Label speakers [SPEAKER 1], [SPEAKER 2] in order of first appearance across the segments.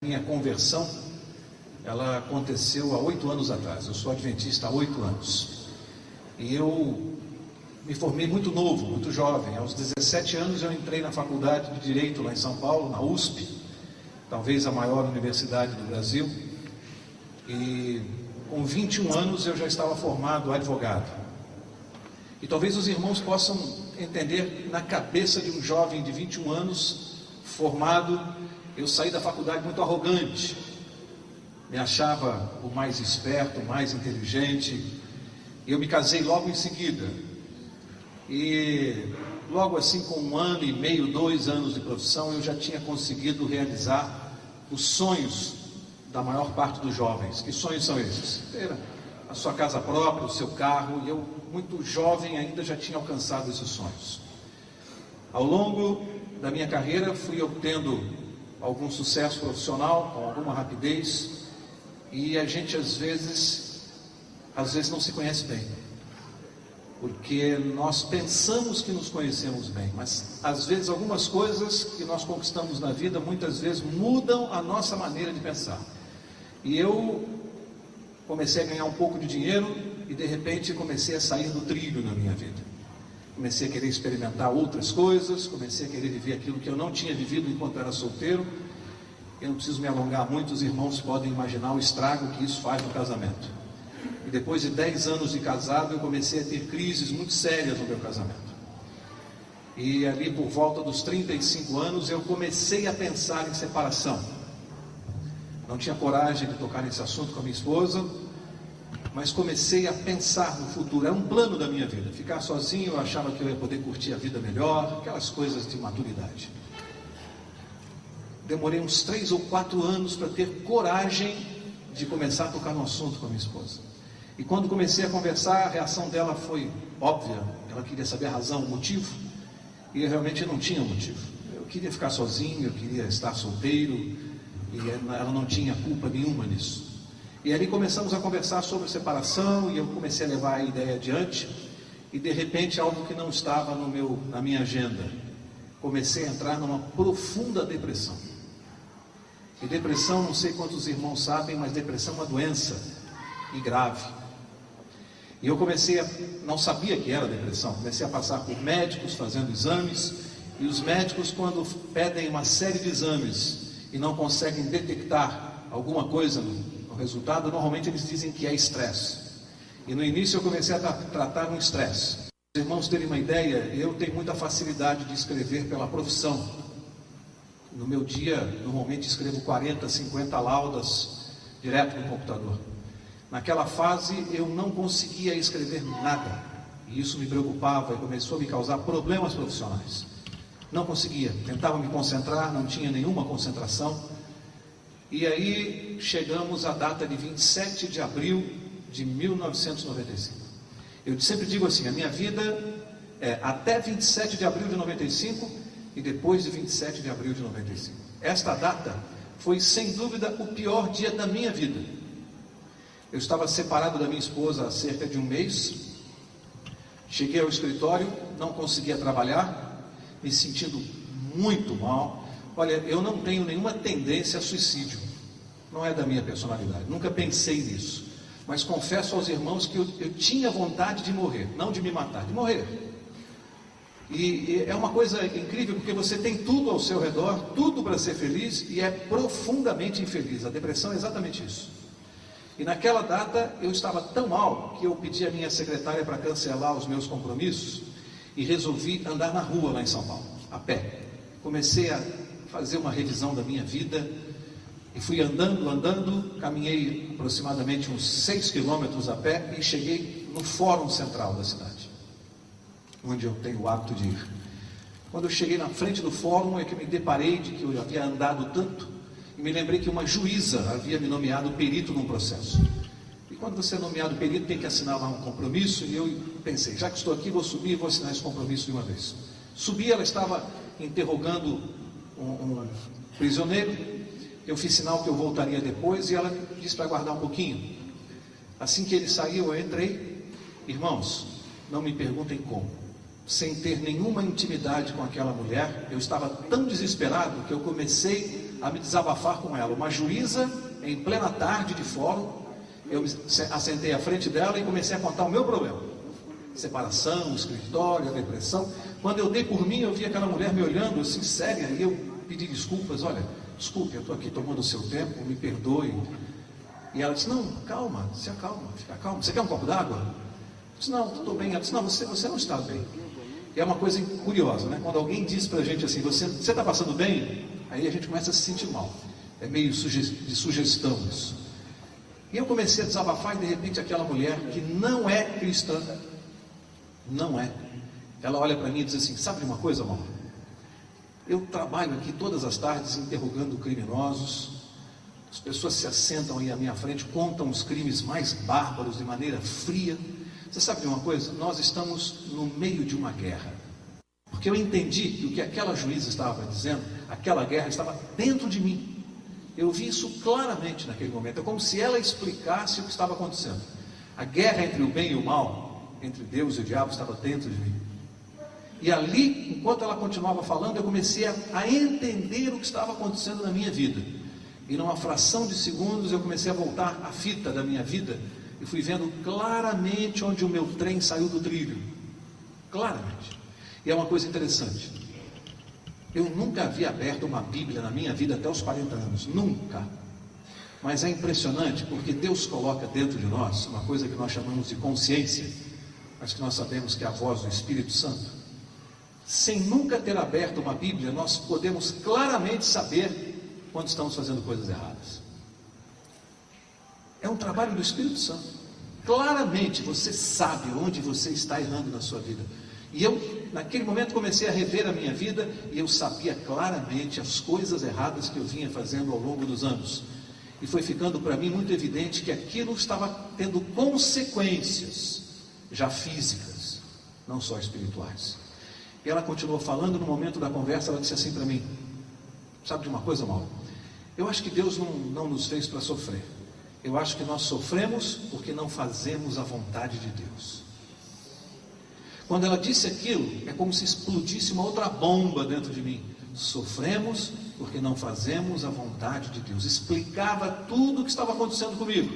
[SPEAKER 1] Minha conversão, ela aconteceu há 8 anos atrás. Eu sou adventista há 8 anos. E eu me formei muito novo, muito jovem. Aos 17 anos eu entrei na faculdade de Direito lá em São Paulo, na USP, talvez a maior universidade do Brasil. E com 21 anos eu já estava formado advogado. E talvez os irmãos possam entender, na cabeça de um jovem de 21 anos, formado, eu saí da faculdade muito arrogante, me achava o mais esperto, o mais inteligente. Eu me casei logo em seguida, e logo assim, com 1 ano e meio, 2 anos de profissão, eu já tinha conseguido realizar os sonhos da maior parte dos jovens. Que sonhos são esses? Ter a sua casa própria, o seu carro. E eu, muito jovem ainda, já tinha alcançado esses sonhos. Ao longo da minha carreira, fui obtendo algum sucesso profissional, com alguma rapidez, e a gente às vezes não se conhece bem, porque nós pensamos que nos conhecemos bem, mas às vezes algumas coisas que nós conquistamos na vida, muitas vezes mudam a nossa maneira de pensar. E eu comecei a ganhar um pouco de dinheiro, e de repente comecei a sair do trilho na minha vida. Comecei a querer experimentar outras coisas, comecei a querer viver aquilo que eu não tinha vivido enquanto era solteiro. Eu não preciso me alongar muito, os irmãos podem imaginar o estrago que isso faz no casamento. E depois de 10 anos de casado, eu comecei a ter crises muito sérias no meu casamento. E ali por volta dos 35 anos, eu comecei a pensar em separação. Não tinha coragem de tocar nesse assunto com a minha esposa, mas comecei a pensar no futuro. Era um plano da minha vida. Ficar sozinho, eu achava que eu ia poder curtir a vida melhor, aquelas coisas de maturidade. Demorei uns 3 ou 4 anos para ter coragem de começar a tocar no assunto com a minha esposa. E quando comecei a conversar, a reação dela foi óbvia. Ela queria saber a razão, o motivo. E eu realmente não tinha motivo. Eu queria ficar sozinho, eu queria estar solteiro, e ela não tinha culpa nenhuma nisso. E ali começamos a conversar sobre separação, e eu comecei a levar a ideia adiante, e de repente algo que não estava na minha agenda. Comecei a entrar numa profunda depressão. E depressão, não sei quantos irmãos sabem, mas depressão é uma doença, e grave. E eu não sabia que era depressão, comecei a passar por médicos fazendo exames, e os médicos, quando pedem uma série de exames e não conseguem detectar alguma coisa no resultado, normalmente eles dizem que é estresse. E no início eu comecei a tratar um estresse. Os irmãos terem uma ideia, eu tenho muita facilidade de escrever pela profissão. No meu dia, normalmente escrevo 40, 50 laudas direto no computador. Naquela fase eu não conseguia escrever nada, e isso me preocupava e começou a me causar problemas profissionais. Não conseguia, tentava me concentrar, não tinha nenhuma concentração. E aí chegamos à data de 27 de abril de 1995. Eu sempre digo assim, a minha vida é até 27 de abril de 95 e depois de 27 de abril de 95. Esta data foi sem dúvida o pior dia da minha vida. Eu estava separado da minha esposa há cerca de 1 mês. Cheguei ao escritório, não conseguia trabalhar, me sentindo muito mal. Olha, eu não tenho nenhuma tendência a suicídio, não é da minha personalidade, nunca pensei nisso, mas confesso aos irmãos que eu tinha vontade de morrer, não de me matar, de morrer. E é uma coisa incrível, porque você tem tudo ao seu redor, tudo para ser feliz, e é profundamente infeliz. A depressão é exatamente isso. E naquela data eu estava tão mal que eu pedi à minha secretária para cancelar os meus compromissos e resolvi andar na rua lá em São Paulo, a pé. Comecei a fazer uma revisão da minha vida e fui andando, caminhei aproximadamente uns 6 quilômetros a pé e cheguei no Fórum Central da cidade, onde eu tenho o hábito de ir. Quando eu cheguei na frente do fórum é que me deparei de que eu havia andado tanto e me lembrei que uma juíza havia me nomeado perito num processo. E quando você é nomeado perito tem que assinar lá um compromisso, e eu pensei, já que estou aqui, vou subir e vou assinar esse compromisso de uma vez. Subi, ela estava interrogando um prisioneiro. Eu fiz sinal que eu voltaria depois e ela me disse para aguardar um pouquinho. Assim que ele saiu, eu entrei. Irmãos, não me perguntem como. Sem ter nenhuma intimidade com aquela mulher, eu estava tão desesperado que eu comecei a me desabafar com ela. Uma juíza, em plena tarde de fórum, eu me assentei à frente dela e comecei a contar o meu problema. Separação, escritório, a depressão. Quando eu dei por mim, eu vi aquela mulher me olhando assim, séria, e eu pedi desculpas. Olha, desculpe, eu estou aqui tomando o seu tempo, me perdoe. E ela disse, não, calma, se acalma, fica calma. Você quer um copo d'água? Eu disse, não, estou bem. Ela disse, não, você não está bem. E é uma coisa curiosa, né? Quando alguém diz para a gente assim, você está passando bem? Aí a gente começa a se sentir mal. É meio de sugestão isso. E eu comecei a desabafar e de repente aquela mulher que não é cristã, não é. Ela olha para mim e diz assim, sabe de uma coisa, amor? Eu trabalho aqui todas as tardes interrogando criminosos. As pessoas se assentam aí à minha frente, contam os crimes mais bárbaros de maneira fria. Você sabe de uma coisa? Nós estamos no meio de uma guerra. Porque eu entendi que o que aquela juíza estava dizendo, aquela guerra estava dentro de mim. Eu vi isso claramente naquele momento. É como se ela explicasse o que estava acontecendo. A guerra entre o bem e o mal, entre Deus e o diabo, estava dentro de mim. E ali, enquanto ela continuava falando, eu comecei a entender o que estava acontecendo na minha vida. E numa fração de segundos eu comecei a voltar a fita da minha vida e fui vendo claramente onde o meu trem saiu do trilho. Claramente. E é uma coisa interessante. Eu nunca havia aberto uma Bíblia na minha vida até os 40 anos. Nunca. Mas é impressionante porque Deus coloca dentro de nós uma coisa que nós chamamos de consciência, mas que nós sabemos que é a voz do Espírito Santo. Sem nunca ter aberto uma Bíblia, nós podemos claramente saber quando estamos fazendo coisas erradas. É um trabalho do Espírito Santo. Claramente você sabe onde você está errando na sua vida. E eu, naquele momento, comecei a rever a minha vida e eu sabia claramente as coisas erradas que eu vinha fazendo ao longo dos anos. E foi ficando para mim muito evidente que aquilo estava tendo consequências, já físicas, não só espirituais. E ela continuou falando. No momento da conversa, ela disse assim para mim, sabe de uma coisa, Mauro? Eu acho que Deus não nos fez para sofrer. Eu acho que nós sofremos porque não fazemos a vontade de Deus. Quando ela disse aquilo, é como se explodisse uma outra bomba dentro de mim. Sofremos porque não fazemos a vontade de Deus. Explicava tudo o que estava acontecendo comigo.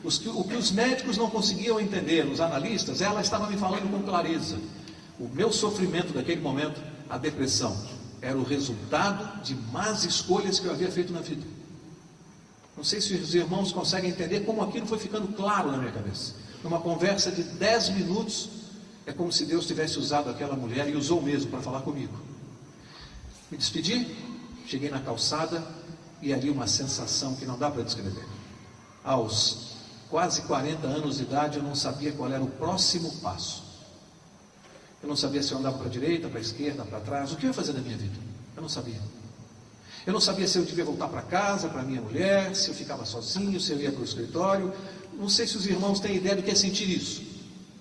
[SPEAKER 1] O que os médicos não conseguiam entender, os analistas, ela estava me falando com clareza. O meu sofrimento daquele momento, a depressão, era o resultado de más escolhas que eu havia feito na vida. Não sei se os irmãos conseguem entender como aquilo foi ficando claro na minha cabeça. Numa conversa de 10 minutos, é como se Deus tivesse usado aquela mulher e usou mesmo para falar comigo. Me despedi, cheguei na calçada e ali uma sensação que não dá para descrever. Aos quase 40 anos de idade, eu não sabia qual era o próximo passo. Eu não sabia se eu andava para a direita, para a esquerda, para trás. O que eu ia fazer na minha vida? Eu não sabia. Eu não sabia se eu devia voltar para casa, para minha mulher, se eu ficava sozinho, se eu ia para o escritório. Não sei se os irmãos têm ideia do que é sentir isso.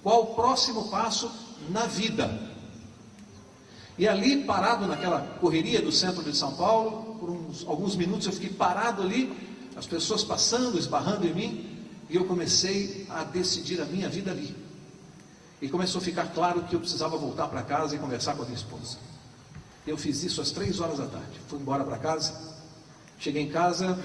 [SPEAKER 1] Qual o próximo passo na vida? E ali, parado naquela correria do centro de São Paulo, por alguns minutos eu fiquei parado ali, as pessoas passando, esbarrando em mim, e eu comecei a decidir a minha vida ali. E começou a ficar claro que eu precisava voltar para casa e conversar com a minha esposa. Eu fiz isso às 3 horas da tarde. Fui embora para casa. Cheguei em casa,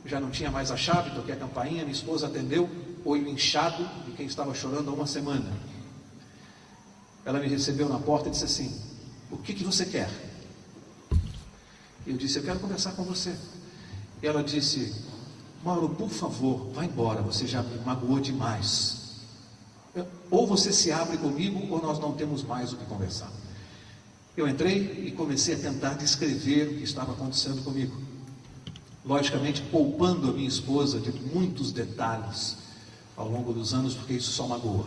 [SPEAKER 1] já não tinha mais a chave, toquei a campainha, minha esposa atendeu, olho inchado de quem estava chorando há uma semana. Ela me recebeu na porta e disse assim, o que você quer? Eu disse, eu quero conversar com você. E ela disse, Mauro, por favor, vá embora, você já me magoou demais. Ou você se abre comigo, ou nós não temos mais o que conversar. Eu entrei e comecei a tentar descrever o que estava acontecendo comigo. Logicamente, poupando a minha esposa de muitos detalhes ao longo dos anos, porque isso só magoa.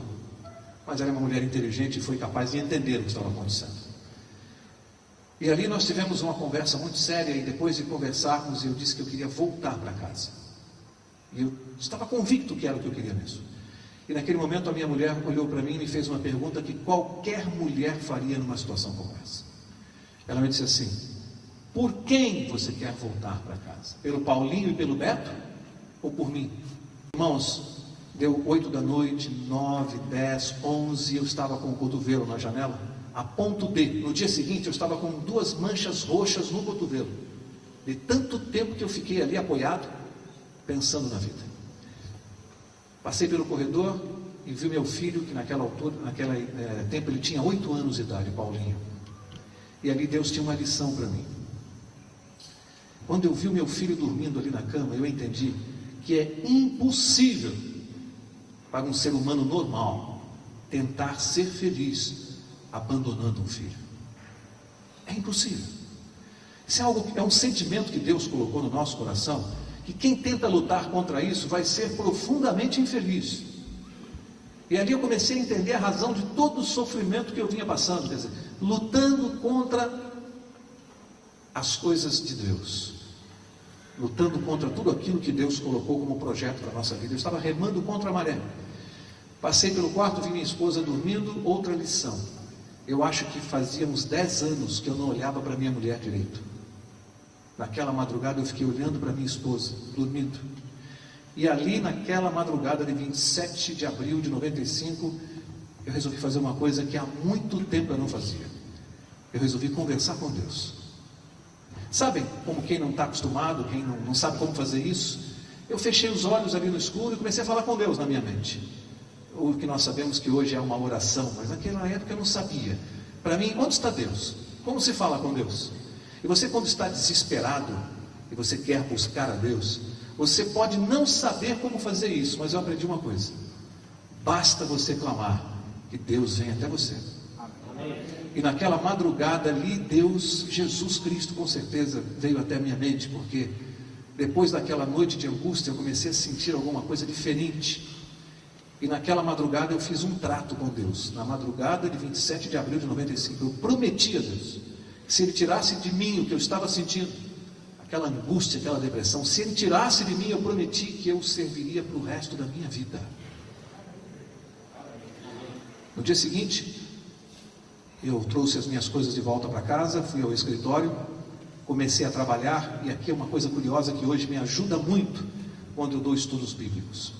[SPEAKER 1] Mas ela é uma mulher inteligente e foi capaz de entender o que estava acontecendo. E ali nós tivemos uma conversa muito séria, e depois de conversarmos, eu disse que eu queria voltar para casa. E eu estava convicto que era o que eu queria mesmo. E naquele momento a minha mulher olhou para mim e me fez uma pergunta que qualquer mulher faria numa situação como essa. Ela me disse assim, por quem você quer voltar para casa? Pelo Paulinho e pelo Beto? Ou por mim? Irmãos, deu 8 da noite, 9, 10, 11, eu estava com o cotovelo na janela, a ponto de, no dia seguinte eu estava com 2 manchas roxas no cotovelo. de tanto tempo que eu fiquei ali apoiado, pensando na vida. Passei pelo corredor e vi meu filho, que naquela altura, tempo ele tinha 8 anos de idade, Paulinho. E ali Deus tinha uma lição para mim. Quando eu vi o meu filho dormindo ali na cama, eu entendi que é impossível para um ser humano normal tentar ser feliz abandonando um filho. É impossível. Isso é um sentimento que Deus colocou no nosso coração, que quem tenta lutar contra isso vai ser profundamente infeliz. E ali eu comecei a entender a razão de todo o sofrimento que eu vinha passando, quer dizer, lutando contra as coisas de Deus, lutando contra tudo aquilo que Deus colocou como projeto para a nossa vida. Eu estava remando contra a maré. Passei pelo quarto, vi minha esposa dormindo. Outra lição: eu acho que fazia uns 10 anos que eu não olhava para minha mulher direito. Naquela madrugada eu fiquei olhando para minha esposa, dormindo. E ali naquela madrugada de 27 de abril de 95, eu resolvi fazer uma coisa que há muito tempo eu não fazia. Eu resolvi conversar com Deus. Sabem, como quem não está acostumado, quem não sabe como fazer isso, eu fechei os olhos ali no escuro e comecei a falar com Deus na minha mente. O que nós sabemos que hoje é uma oração, mas naquela época eu não sabia. Para mim, onde está Deus? Como se fala com Deus? E você, quando está desesperado e você quer buscar a Deus, você pode não saber como fazer isso, mas eu aprendi uma coisa: basta você clamar que Deus vem até você. E naquela madrugada ali, Deus, Jesus Cristo, com certeza veio até a minha mente, porque depois daquela noite de angústia eu comecei a sentir alguma coisa diferente. E naquela madrugada eu fiz um trato com Deus. Na madrugada de 27 de abril de 95, eu prometi a Deus que se Ele tirasse de mim o que eu estava sentindo, aquela angústia, aquela depressão, se Ele tirasse de mim, eu prometi que eu serviria para o resto da minha vida. No dia seguinte, eu trouxe as minhas coisas de volta para casa, fui ao escritório, comecei a trabalhar, e aqui é uma coisa curiosa que hoje me ajuda muito quando eu dou estudos bíblicos.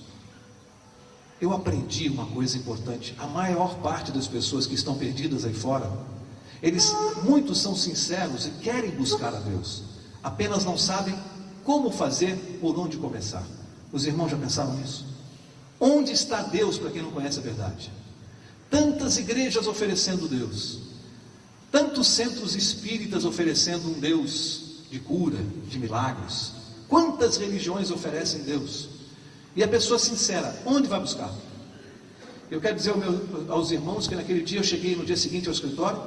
[SPEAKER 1] Eu aprendi uma coisa importante: a maior parte das pessoas que estão perdidas aí fora, muitos são sinceros e querem buscar a Deus, apenas não sabem como fazer, por onde começar. Os irmãos já pensaram nisso? Onde está Deus para quem não conhece a verdade? Tantas igrejas oferecendo Deus, tantos centros espíritas oferecendo um Deus de cura, de milagres. Quantas religiões oferecem Deus? E a pessoa sincera, onde vai buscar? Eu quero dizer aos irmãos que naquele dia eu cheguei no dia seguinte ao escritório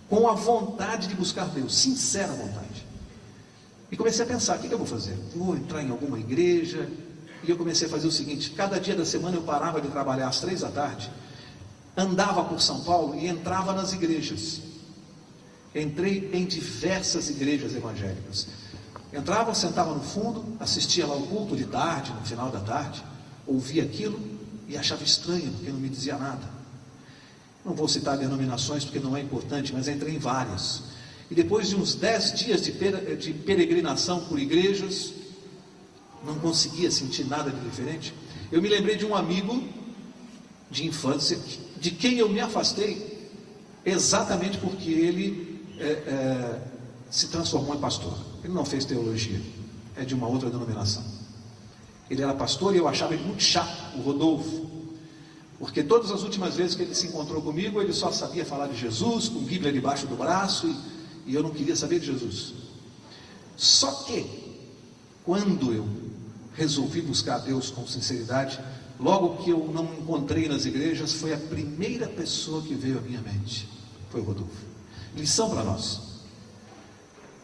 [SPEAKER 1] com a vontade de buscar Deus, sincera vontade. E comecei a pensar: o que eu vou fazer? Vou entrar em alguma igreja? E eu comecei a fazer o seguinte: cada dia da semana eu parava de trabalhar às 3 da tarde, andava por São Paulo e entrava nas igrejas. Entrei em diversas igrejas evangélicas. Entrava, sentava no fundo, assistia lá o culto de tarde, no final da tarde, ouvia aquilo e achava estranho, porque não me dizia nada. Não vou citar denominações porque não é importante, mas entrei em várias. E depois de uns 10 dias de peregrinação por igrejas, não conseguia sentir nada de diferente. Eu me lembrei de um amigo de infância, de quem eu me afastei, exatamente porque ele se transformou em pastor. Ele não fez teologia, é de uma outra denominação. Ele era pastor e eu achava ele muito chato, o Rodolfo, porque todas as últimas vezes que ele se encontrou comigo, ele só sabia falar de Jesus, com Bíblia debaixo do braço, e eu não queria saber de Jesus. Só que, quando eu resolvi buscar a Deus com sinceridade, logo que eu não encontrei nas igrejas, foi a primeira pessoa que veio à minha mente, foi o Rodolfo. Lição para nós: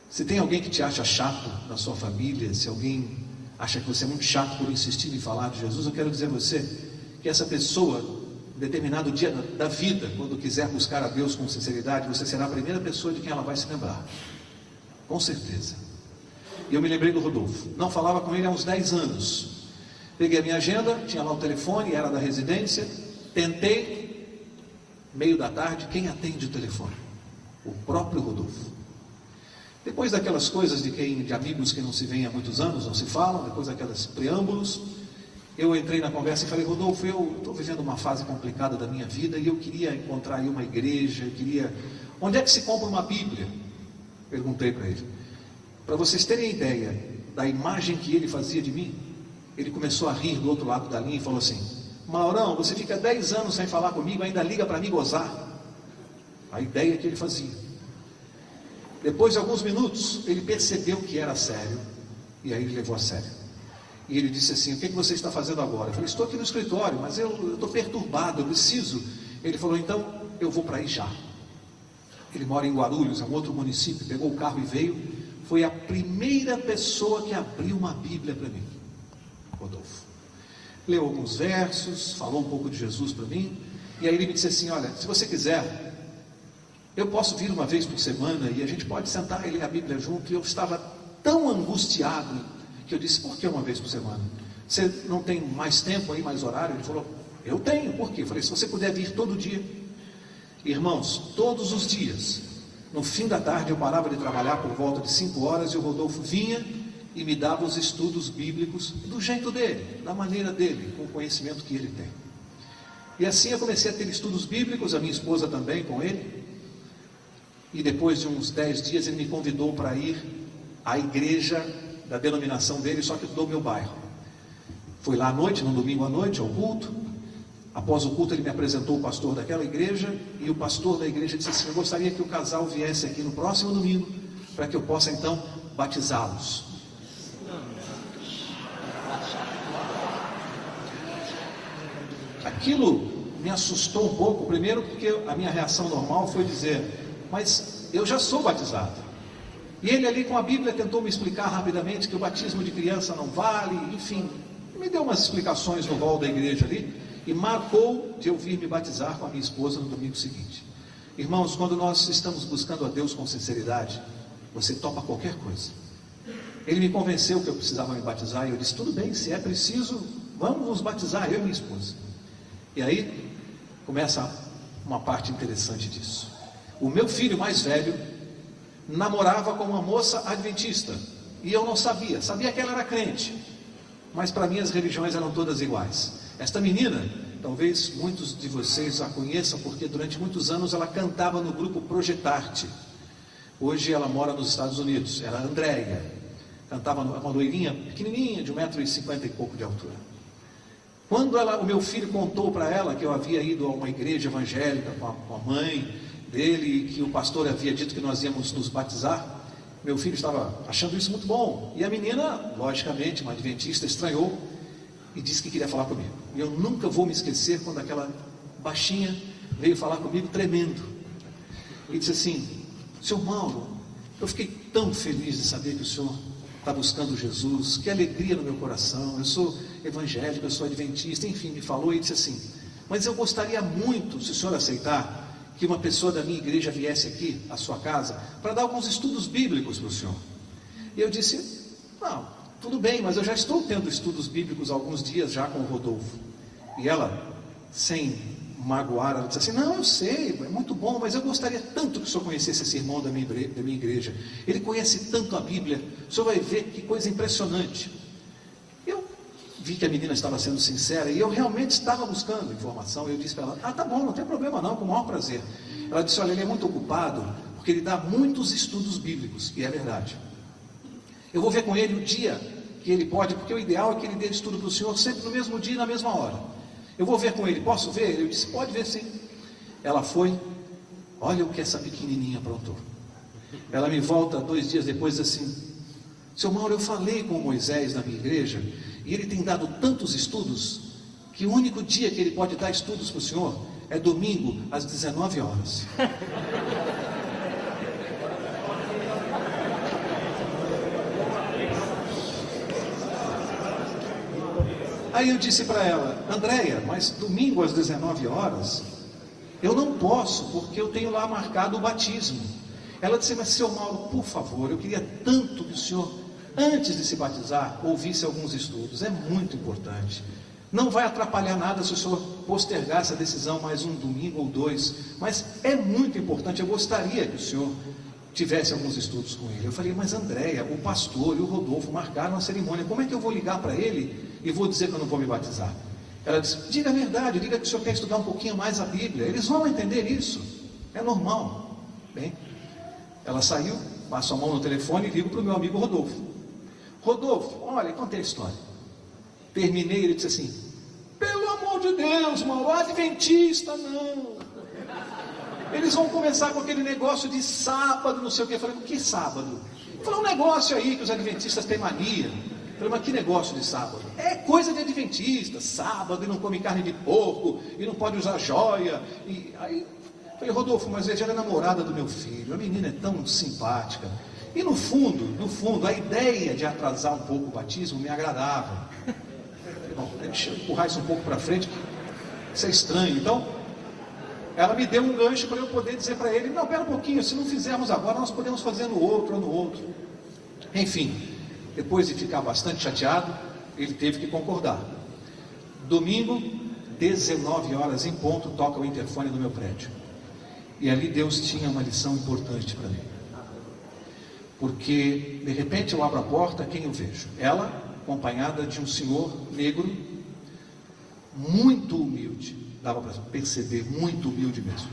[SPEAKER 1] se tem alguém que te acha chato na sua família, se alguém acha que você é muito chato por insistir em falar de Jesus, eu quero dizer a você que essa pessoa, em determinado dia da vida, quando quiser buscar a Deus com sinceridade, você será a primeira pessoa de quem ela vai se lembrar, com certeza. E eu me lembrei do Rodolfo, não falava com ele há uns 10 anos. Peguei a minha agenda, tinha lá o telefone, era da residência, tentei, meio da tarde, quem atende o telefone? O próprio Rodolfo. Depois daquelas coisas de amigos que não se veem há muitos anos, não se falam, depois daqueles preâmbulos, eu entrei na conversa e falei: Rodolfo, eu estou vivendo uma fase complicada da minha vida e eu queria encontrar aí uma igreja, onde é que se compra uma Bíblia? Perguntei para ele. Para vocês terem ideia da imagem que ele fazia de mim, ele começou a rir do outro lado da linha e falou assim: Maurão, você fica 10 anos sem falar comigo, ainda liga para me gozar. A ideia que ele fazia. Depois de alguns minutos, ele percebeu que era sério, e aí ele levou a sério. E ele disse assim: o que você está fazendo agora? Eu falei: estou aqui no escritório, mas eu estou perturbado, eu preciso. Ele falou: então eu vou para aí já. Ele mora em Guarulhos, é um outro município, pegou o carro e veio. Foi a primeira pessoa que abriu uma Bíblia para mim, Rodolfo. Leu alguns versos, falou um pouco de Jesus para mim, e aí ele me disse assim: olha, se você quiser, eu posso vir uma vez por semana e a gente pode sentar e ler a Bíblia junto. E eu estava tão angustiado que eu disse: por que uma vez por semana? Você não tem mais tempo aí, mais horário? Ele falou: eu tenho. Por quê? Eu falei: se você puder vir todo dia. Irmãos, todos os dias, no fim da tarde eu parava de trabalhar por volta de 5 horas e o Rodolfo vinha e me dava os estudos bíblicos do jeito dele, da maneira dele, com o conhecimento que ele tem. E assim eu comecei a ter estudos bíblicos, a minha esposa também com ele. E depois de uns 10 dias ele me convidou para ir à igreja da denominação dele, só que do meu bairro. Fui lá à noite, no domingo à noite, ao culto. Após o culto ele me apresentou o pastor daquela igreja, e o pastor da igreja disse assim: eu gostaria que o casal viesse aqui no próximo domingo, para que eu possa então batizá-los. Aquilo me assustou um pouco, primeiro porque a minha reação normal foi dizer: mas eu já sou batizado. E ele ali com a Bíblia tentou me explicar rapidamente que o batismo de criança não vale, enfim, me deu umas explicações no hall da igreja ali, e marcou de eu vir me batizar com a minha esposa no domingo seguinte. Irmãos, quando nós estamos buscando a Deus com sinceridade, você topa qualquer coisa. Ele me convenceu que eu precisava me batizar, e eu disse: tudo bem, se é preciso, vamos nos batizar, eu e minha esposa. E aí começa uma parte interessante disso. O meu filho mais velho namorava com uma moça adventista, e eu não sabia que ela era crente, mas para mim as religiões eram todas iguais. Esta menina, talvez muitos de vocês a conheçam, porque durante muitos anos ela cantava no grupo Projetarte. Hoje ela mora nos Estados Unidos. Era a Andréia, cantava uma loirinha pequenininha, de 1,50 m e pouco de altura. Quando o meu filho contou para ela que eu havia ido a uma igreja evangélica com a mãe dele, que o pastor havia dito que nós íamos nos batizar, meu filho estava achando isso muito bom. E a menina, logicamente, uma adventista, estranhou e disse que queria falar comigo. E eu nunca vou me esquecer quando aquela baixinha veio falar comigo tremendo. E disse assim: seu Mauro, eu fiquei tão feliz de saber que o senhor está buscando Jesus, que alegria no meu coração, eu sou evangélico, eu sou adventista, enfim, me falou e disse assim: mas eu gostaria muito, se o senhor aceitar, que uma pessoa da minha igreja viesse aqui à sua casa para dar alguns estudos bíblicos para o senhor. E eu disse: não, tudo bem, mas eu já estou tendo estudos bíblicos há alguns dias já com o Rodolfo. E ela, sem magoar, ela disse assim: não, eu sei, é muito bom, mas eu gostaria tanto que o senhor conhecesse esse irmão da minha igreja. Ele conhece tanto a Bíblia, o senhor vai ver que coisa impressionante. Eu vi que a menina estava sendo sincera, e eu realmente estava buscando informação. Eu disse para ela: ah, tá bom, não tem problema não, com o maior prazer. Ela disse: olha, ele é muito ocupado, porque ele dá muitos estudos bíblicos. E é verdade. Eu vou ver com ele o dia que ele pode, porque o ideal é que ele dê estudo para o senhor sempre no mesmo dia e na mesma hora. Eu vou ver com ele, posso ver? Eu disse: pode ver sim. Ela foi, olha o que essa pequenininha aprontou. Ela me volta 2 dias depois assim: seu Mauro, eu falei com o Moisés na minha igreja, e ele tem dado tantos estudos, que o único dia que ele pode dar estudos para o senhor é domingo, às 19 horas. Aí eu disse para ela: Andréia, mas domingo às 19 horas, eu não posso, porque eu tenho lá marcado o batismo. Ela disse: mas seu Mauro, por favor, eu queria tanto que o senhor, antes de se batizar, ouvisse alguns estudos, é muito importante. Não vai atrapalhar nada se o senhor postergar essa decisão mais um domingo ou 2, mas é muito importante, eu gostaria que o senhor tivesse alguns estudos com ele. Eu falei: mas Andréia, o pastor e o Rodolfo marcaram a cerimônia, como é que eu vou ligar para ele e vou dizer que eu não vou me batizar? Ela disse: diga a verdade, diga que o senhor quer estudar um pouquinho mais a Bíblia, eles vão entender isso, é normal. Bem, ela saiu, passo a mão no telefone e ligo para o meu amigo Rodolfo. Rodolfo, olha, contei a história. Terminei, ele disse assim: pelo amor de Deus, Mauro, adventista não. Eles vão começar com aquele negócio de sábado, não sei o que. Eu falei: o que sábado? Ele falou: um negócio aí que os adventistas têm mania. Eu falei: mas que negócio de sábado? É coisa de adventista, sábado, e não come carne de porco, e não pode usar joia. E aí, eu falei: Rodolfo, mas ele já era namorada do meu filho, a menina é tão simpática. E no fundo, a ideia de atrasar um pouco o batismo me agradava. Bom, deixa eu empurrar isso um pouco para frente, isso é estranho. Então, ela me deu um gancho para eu poder dizer para ele: não, pera um pouquinho, se não fizermos agora, nós podemos fazer no outro ou no outro. Enfim, depois de ficar bastante chateado, ele teve que concordar. Domingo, 19 horas em ponto, toca o interfone do meu prédio. E ali Deus tinha uma lição importante para mim. Porque, de repente, eu abro a porta, quem eu vejo? Ela, acompanhada de um senhor negro, muito humilde, dava para perceber, muito humilde mesmo.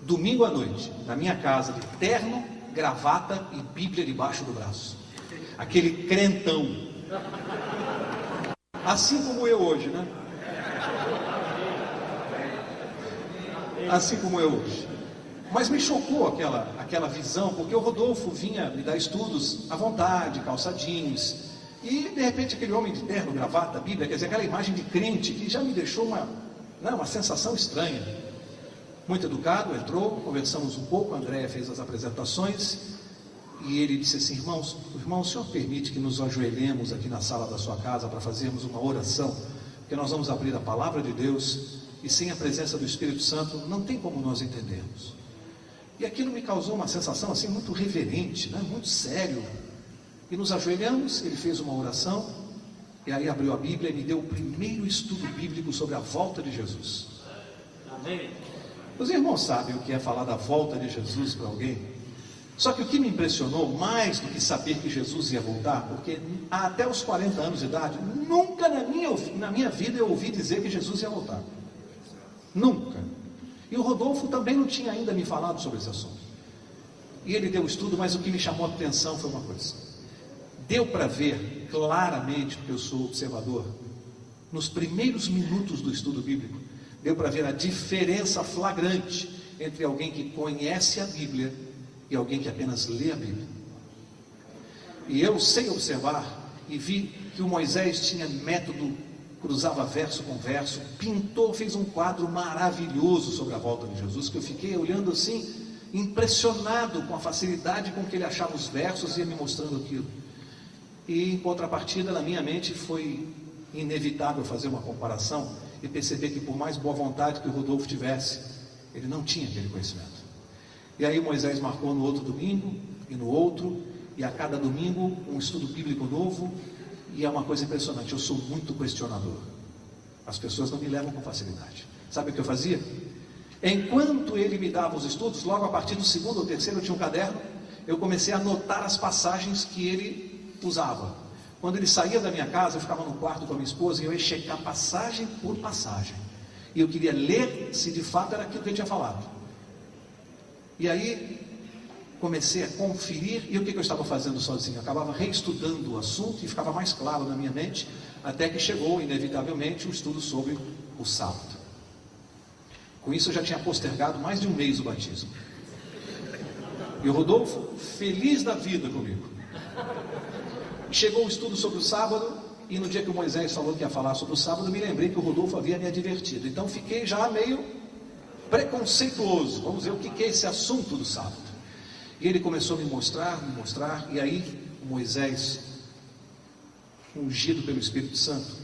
[SPEAKER 1] Domingo à noite, na minha casa, de terno, gravata e Bíblia debaixo do braço. Aquele crentão. Assim como eu hoje, né? Assim como eu hoje. Mas me chocou aquela visão, porque o Rodolfo vinha me dar estudos à vontade, calça jeans, e de repente aquele homem de terno, gravata, Bíblia, quer dizer, aquela imagem de crente que já me deixou uma sensação estranha. Muito educado, entrou, conversamos um pouco, a Andréia fez as apresentações, e ele disse assim: irmão, o senhor permite que nos ajoelhemos aqui na sala da sua casa para fazermos uma oração, porque nós vamos abrir a palavra de Deus, e sem a presença do Espírito Santo, não tem como nós entendermos. E aquilo me causou uma sensação assim muito reverente, né? Muito sério. E nos ajoelhamos, ele fez uma oração, e aí abriu a Bíblia e me deu o primeiro estudo bíblico sobre a volta de Jesus. Amém. Os irmãos sabem o que é falar da volta de Jesus para alguém? Só que o que me impressionou mais do que saber que Jesus ia voltar, porque até os 40 anos de idade, nunca na minha vida eu ouvi dizer que Jesus ia voltar. Nunca. E o Rodolfo também não tinha ainda me falado sobre esse assunto. E ele deu o estudo, mas o que me chamou a atenção foi uma coisa. Deu para ver claramente, porque eu sou observador, nos primeiros minutos do estudo bíblico, deu para ver a diferença flagrante entre alguém que conhece a Bíblia e alguém que apenas lê a Bíblia. E eu sei observar e vi que o Moisés tinha método, cruzava verso com verso, pintou, fez um quadro maravilhoso sobre a volta de Jesus, que eu fiquei olhando assim, impressionado com a facilidade com que ele achava os versos e ia me mostrando aquilo. E em contrapartida, na minha mente, foi inevitável fazer uma comparação e perceber que, por mais boa vontade que o Rodolfo tivesse, ele não tinha aquele conhecimento. E aí Moisés marcou no outro domingo e no outro, e a cada domingo um estudo bíblico novo. E é uma coisa impressionante, eu sou muito questionador. As pessoas não me levam com facilidade. Sabe o que eu fazia? Enquanto ele me dava os estudos, logo a partir do segundo ou terceiro, eu tinha um caderno, eu comecei a anotar as passagens que ele usava. Quando ele saía da minha casa, eu ficava no quarto com a minha esposa e eu ia checar passagem por passagem. E eu queria ler se de fato era aquilo que ele tinha falado. E aí comecei a conferir, e o que eu estava fazendo sozinho? Eu acabava reestudando o assunto e ficava mais claro na minha mente, até que chegou, inevitavelmente, o estudo sobre o sábado. Com isso eu já tinha postergado mais de um mês o batismo. E o Rodolfo, feliz da vida comigo. Chegou o estudo sobre o sábado, e no dia que o Moisés falou que ia falar sobre o sábado, eu me lembrei que o Rodolfo havia me advertido. Então fiquei já meio preconceituoso. Vamos ver o que é esse assunto do sábado. E ele começou a me mostrar, e aí Moisés, ungido pelo Espírito Santo,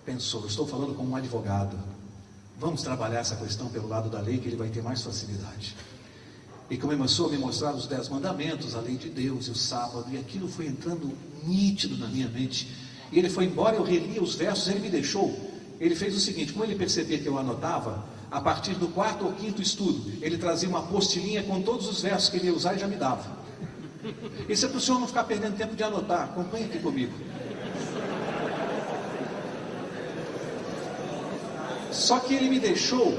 [SPEAKER 1] pensou: eu estou falando como um advogado, vamos trabalhar essa questão pelo lado da lei, que ele vai ter mais facilidade. E começou a me mostrar os 10 mandamentos, a lei de Deus e o sábado, e aquilo foi entrando nítido na minha mente. E ele foi embora, eu relia os versos, ele me deixou. Ele fez o seguinte: como ele percebia que eu anotava, a partir do 4º ou 5º estudo, ele trazia uma apostilinha com todos os versos que ele ia usar e já me dava. Isso é para o senhor não ficar perdendo tempo de anotar, acompanhe aqui comigo. Só que ele me deixou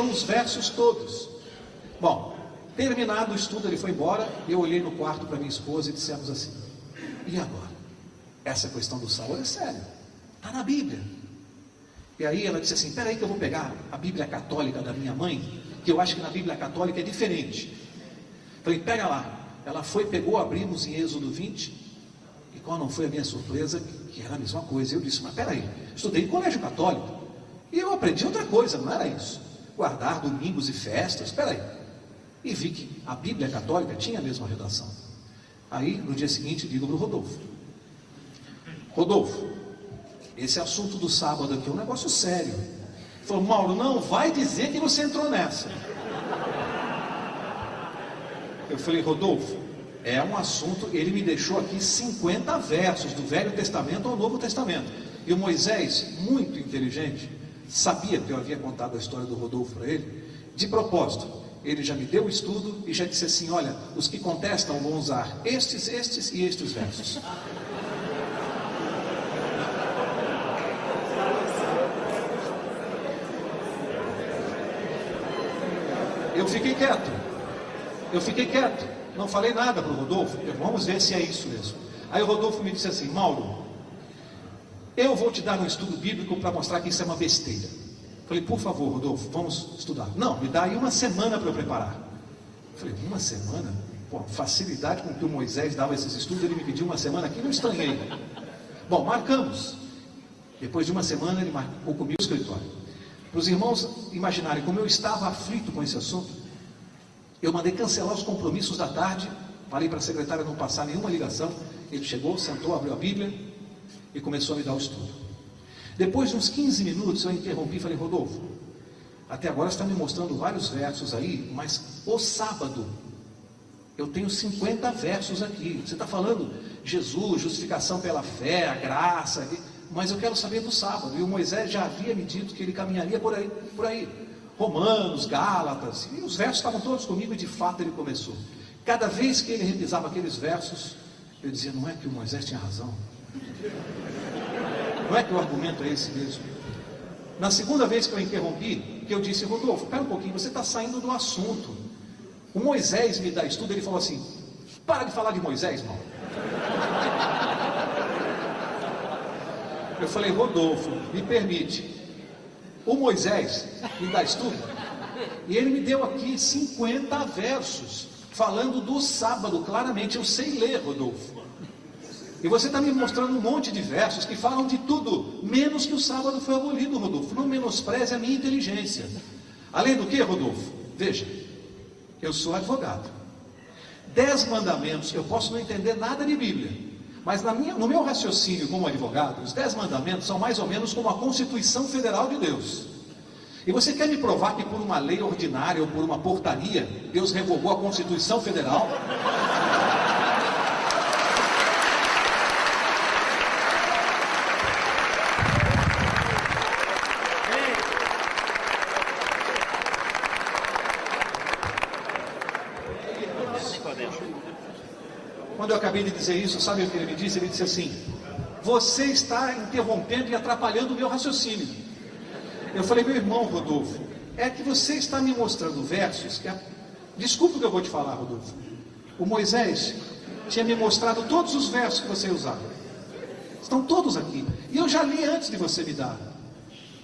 [SPEAKER 1] os versos todos. Bom, Terminado o estudo, ele foi embora. Eu olhei no quarto para minha esposa e dissemos assim: e agora? Essa questão do sábado é séria, está na Bíblia. E aí ela disse assim: peraí que eu vou pegar a Bíblia católica da minha mãe, que eu acho que na Bíblia católica é diferente. Falei: pega lá. Ela foi, pegou, abrimos em Êxodo 20, e qual não foi a minha surpresa, que era a mesma coisa. Eu disse: mas peraí, estudei em colégio católico, e eu aprendi outra coisa, não era isso, guardar domingos e festas, peraí. E vi que a Bíblia católica tinha a mesma redação. Aí, no dia seguinte, digo para o Rodolfo: Rodolfo, esse assunto do sábado aqui é um negócio sério. Ele falou: Mauro, não vai dizer que você entrou nessa. Eu falei: Rodolfo, é um assunto, ele me deixou aqui 50 versos do Velho Testamento ao Novo Testamento. E o Moisés, muito inteligente, sabia que eu havia contado a história do Rodolfo para ele. De propósito, ele já me deu o estudo e já disse assim: olha, os que contestam vão usar estes e estes versos. Eu fiquei quieto, não falei nada para o Rodolfo. Vamos ver se é isso mesmo. Aí o Rodolfo me disse assim: Mauro, eu vou te dar um estudo bíblico para mostrar que isso é uma besteira. Falei: por favor, Rodolfo, vamos estudar. Não, me dá aí uma semana para eu preparar. Falei: uma semana? Pô, facilidade com que o Moisés dava esses estudos, ele me pediu uma semana aqui, não estranhei. Bom, marcamos. Depois de uma semana ele marcou comigo o escritório. Para os irmãos imaginarem como eu estava aflito com esse assunto, eu mandei cancelar os compromissos da tarde, falei para a secretária não passar nenhuma ligação. Ele chegou, sentou, abriu a Bíblia e começou a me dar o estudo. Depois de uns 15 minutos eu interrompi e falei: Rodolfo, até agora você está me mostrando vários versos aí, mas o sábado, eu tenho 50 versos aqui. Você está falando Jesus, justificação pela fé, a graça, mas eu quero saber do sábado. E o Moisés já havia me dito que ele caminharia por aí. Romanos, Gálatas, e os versos estavam todos comigo, e de fato ele começou. Cada vez que ele revisava aqueles versos, eu dizia: não é que o Moisés tinha razão? Não é que o argumento é esse mesmo? Na segunda vez que eu interrompi, que eu disse: Rodolfo, espera um pouquinho, você está saindo do assunto. O Moisés me dá estudo, ele falou assim: para de falar de Moisés, irmão. Eu falei: Rodolfo, me permite. O Moisés me dá estudo, e ele me deu aqui 50 versos, falando do sábado, claramente. Eu sei ler, Rodolfo. E você está me mostrando um monte de versos que falam de tudo, menos que o sábado foi abolido, Rodolfo. Não menospreze a minha inteligência. Além do que, Rodolfo? Veja, eu sou advogado. 10 mandamentos, eu posso não entender nada de Bíblia, mas no meu raciocínio como advogado, os 10 mandamentos são mais ou menos como a Constituição Federal de Deus. E você quer me provar que por uma lei ordinária ou por uma portaria, Deus revogou a Constituição Federal? Quando eu acabei de dizer isso, sabe o que ele me disse? Ele disse assim: você está interrompendo e atrapalhando o meu raciocínio. Eu falei: meu irmão Rodolfo, é que você está me mostrando versos que... Desculpa o que eu vou te falar, Rodolfo. O Moisés tinha me mostrado todos os versos que você usava. Estão todos aqui. E eu já li antes de você me dar.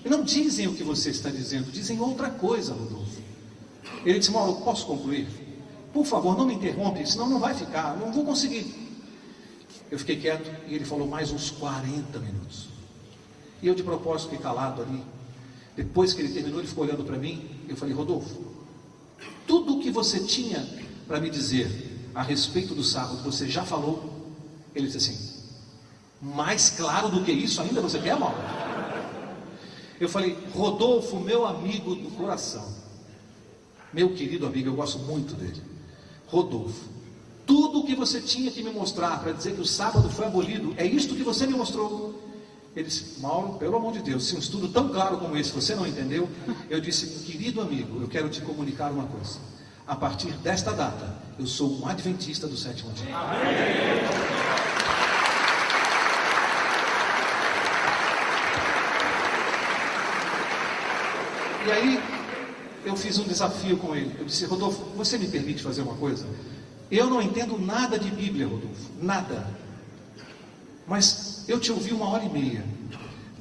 [SPEAKER 1] E não dizem o que você está dizendo, dizem outra coisa, Rodolfo. Ele disse: Mauro, posso concluir? Por favor, não me interrompe, senão não vai ficar, não vou conseguir. Eu fiquei quieto e ele falou mais uns 40 minutos. E eu de propósito fiquei calado ali. Depois que ele terminou, ele ficou olhando para mim. Eu falei: Rodolfo, tudo o que você tinha para me dizer a respeito do sábado, você já falou? Ele disse assim: mais claro do que isso ainda você quer, Mauro? Eu falei: Rodolfo, meu amigo do coração, meu querido amigo, eu gosto muito dele. Rodolfo, tudo o que você tinha que me mostrar para dizer que o sábado foi abolido, é isto que você me mostrou. Ele disse: Mauro, pelo amor de Deus, se um estudo tão claro como esse você não entendeu. Eu disse: querido amigo, eu quero te comunicar uma coisa. A partir desta data, eu sou um adventista do sétimo dia. E aí, eu fiz um desafio com ele. Eu disse: Rodolfo, você me permite fazer uma coisa? Eu não entendo nada de Bíblia, Rodolfo, nada. Mas eu te ouvi 1h30.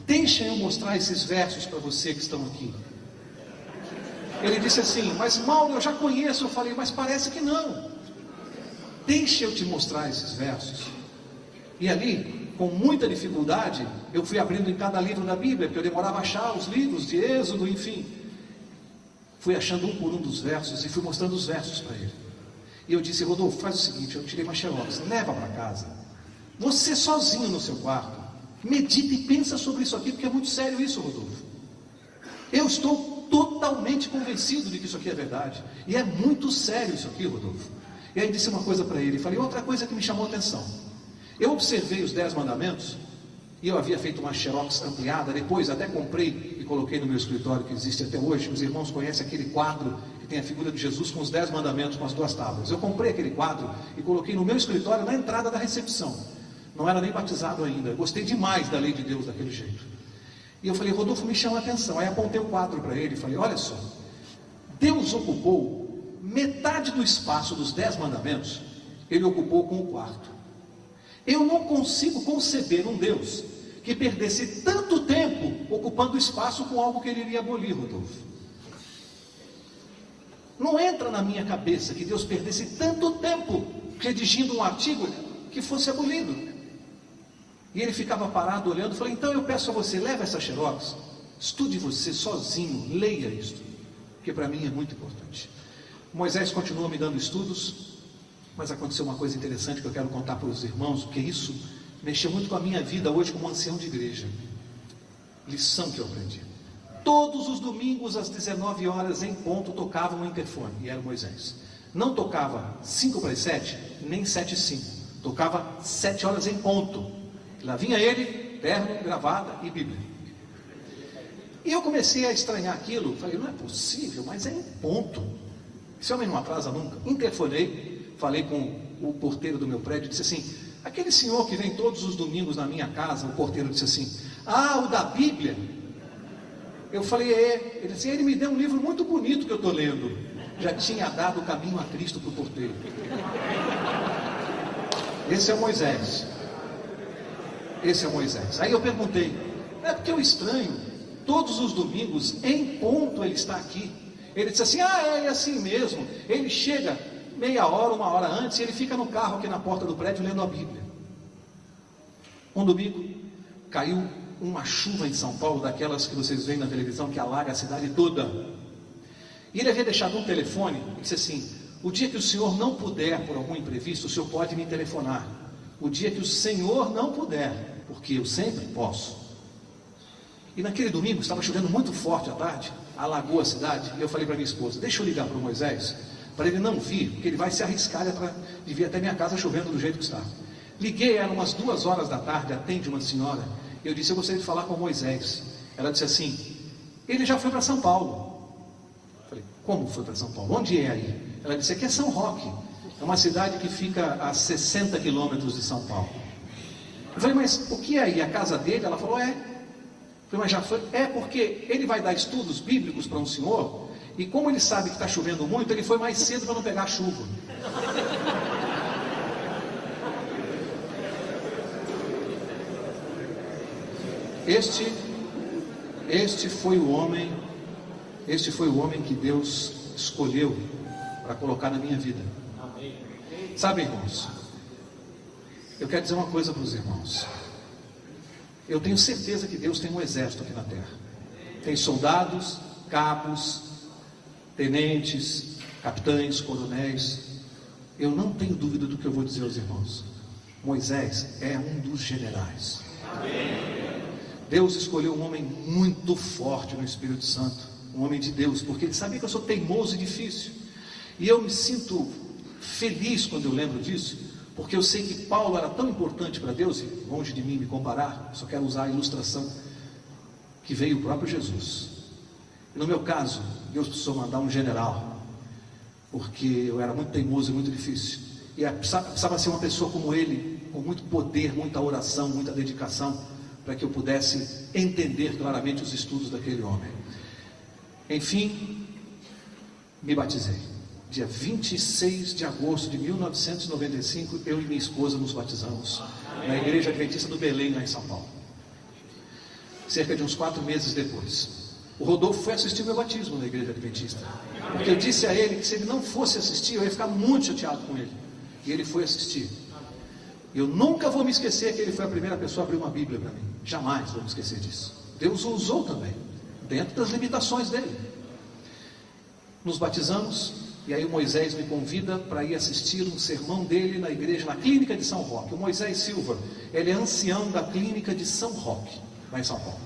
[SPEAKER 1] Deixa eu mostrar esses versos para você que estão aqui. Ele disse assim: mas Mauro, eu já conheço. Eu falei: mas parece que não. Deixa eu te mostrar esses versos. E ali, com muita dificuldade, eu fui abrindo em cada livro da Bíblia, porque eu demorava a achar os livros de Êxodo, enfim. Fui achando um por um dos versos e fui mostrando os versos para ele. E eu disse: Rodolfo, faz o seguinte, eu tirei uma xerox, leva para casa. Você sozinho no seu quarto, medita e pensa sobre isso aqui, porque é muito sério isso, Rodolfo. Eu estou totalmente convencido de que isso aqui é verdade. E é muito sério isso aqui, Rodolfo. E aí disse uma coisa para ele, falei outra coisa que me chamou a atenção. Eu observei os 10 mandamentos, e eu havia feito uma xerox ampliada, depois até comprei e coloquei no meu escritório, que existe até hoje. Os irmãos conhecem aquele quadro que tem a figura de Jesus com os 10 mandamentos, com as 2 tábuas. Eu comprei aquele quadro e coloquei no meu escritório, na entrada da recepção. Não era nem batizado ainda, gostei demais da lei de Deus daquele jeito. E eu falei: Rodolfo, me chama a atenção. Aí apontei o quadro para ele e falei: olha só, Deus ocupou metade do espaço dos 10 mandamentos, ele ocupou com o quarto. Eu não consigo conceber um Deus que perdesse tanto tempo ocupando espaço com algo que ele iria abolir, Rodolfo. Não entra na minha cabeça que Deus perdesse tanto tempo redigindo um artigo que fosse abolido. E ele ficava parado olhando. Falei: então eu peço a você, leva essa xerox, estude você sozinho, leia isto, porque para mim é muito importante. Moisés continua me dando estudos, mas aconteceu uma coisa interessante que eu quero contar para os irmãos, porque isso mexeu muito com a minha vida hoje como ancião de igreja. Lição que eu aprendi. Todos os domingos às 19 horas em ponto tocava um interfone, e era Moisés. Não tocava 5 para as 7, nem 7 e 5, tocava 7 horas em ponto. Lá vinha ele, terno, gravata e Bíblia. E eu comecei a estranhar aquilo. Falei: não é possível, mas é em ponto. Esse homem não atrasa nunca. Interfonei, falei com o porteiro do meu prédio, disse assim: aquele senhor que vem todos os domingos na minha casa. O porteiro disse assim: ah, o da Bíblia. Eu falei: é. Ele disse: ele me deu um livro muito bonito que eu estou lendo. Já tinha dado o caminho a Cristo para o porteiro. Esse é Moisés. Esse é Moisés. Aí eu perguntei: é porque eu estranho, todos os domingos em ponto ele está aqui. Ele disse assim: ah, é assim mesmo. Ele chega meia hora, 1 hora antes, e ele fica no carro aqui na porta do prédio lendo a Bíblia. Um domingo caiu uma chuva em São Paulo, daquelas que vocês veem na televisão, que alaga a cidade toda. E ele havia deixado um telefone e disse assim: o dia que o senhor não puder, por algum imprevisto, o senhor pode me telefonar. O dia que o senhor não puder, porque eu sempre posso. E naquele domingo estava chovendo muito forte à tarde, alagou a cidade, e eu falei para minha esposa: deixa eu ligar para o Moisés, para ele não vir, porque ele vai se arriscar de vir até minha casa chovendo do jeito que está. Liguei, eram umas 2 horas da tarde, atende uma senhora, e eu disse: eu gostaria de falar com o Moisés. Ela disse assim: ele já foi para São Paulo. Eu falei: como foi para São Paulo? Onde é aí? Ela disse: aqui é São Roque, é uma cidade que fica a 60 quilômetros de São Paulo. Eu falei: mas o que é aí? A casa dele? Ela falou: é. Eu falei: mas já foi? É, porque ele vai dar estudos bíblicos para um senhor, e como ele sabe que está chovendo muito, ele foi mais cedo para não pegar chuva. Este foi o homem que Deus escolheu para colocar na minha vida. Sabe, irmãos, eu quero dizer uma coisa para os irmãos. Eu tenho certeza que Deus tem um exército aqui na terra. Tem soldados, cabos, tenentes, capitães, coronéis. Eu não tenho dúvida do que eu vou dizer aos irmãos. Moisés é um dos generais. Deus escolheu um homem muito forte no Espírito Santo, um homem de Deus, porque ele sabia que eu sou teimoso e difícil. E eu me sinto feliz quando eu lembro disso, porque eu sei que Paulo era tão importante para Deus, e longe de mim me comparar, só quero usar a ilustração que veio o próprio Jesus. E no meu caso, Deus precisou mandar um general, porque eu era muito teimoso e muito difícil, e precisava ser uma pessoa como ele, com muito poder, muita oração, muita dedicação, para que eu pudesse entender claramente os estudos daquele homem. Enfim, me batizei. Dia 26 de agosto de 1995, eu e minha esposa nos batizamos na Igreja Adventista do Belém, lá em São Paulo. Cerca de uns 4 meses depois, o Rodolfo foi assistir o meu batismo na Igreja Adventista, porque eu disse a ele que se ele não fosse assistir, eu ia ficar muito chateado com ele. E ele foi assistir. Eu nunca vou me esquecer que ele foi a primeira pessoa a abrir uma Bíblia para mim. Jamais vou me esquecer disso. Deus o usou também, dentro das limitações dele. Nos batizamos, e aí o Moisés me convida para ir assistir um sermão dele na igreja, na clínica de São Roque. O Moisés Silva, ele é ancião da clínica de São Roque, lá em São Paulo.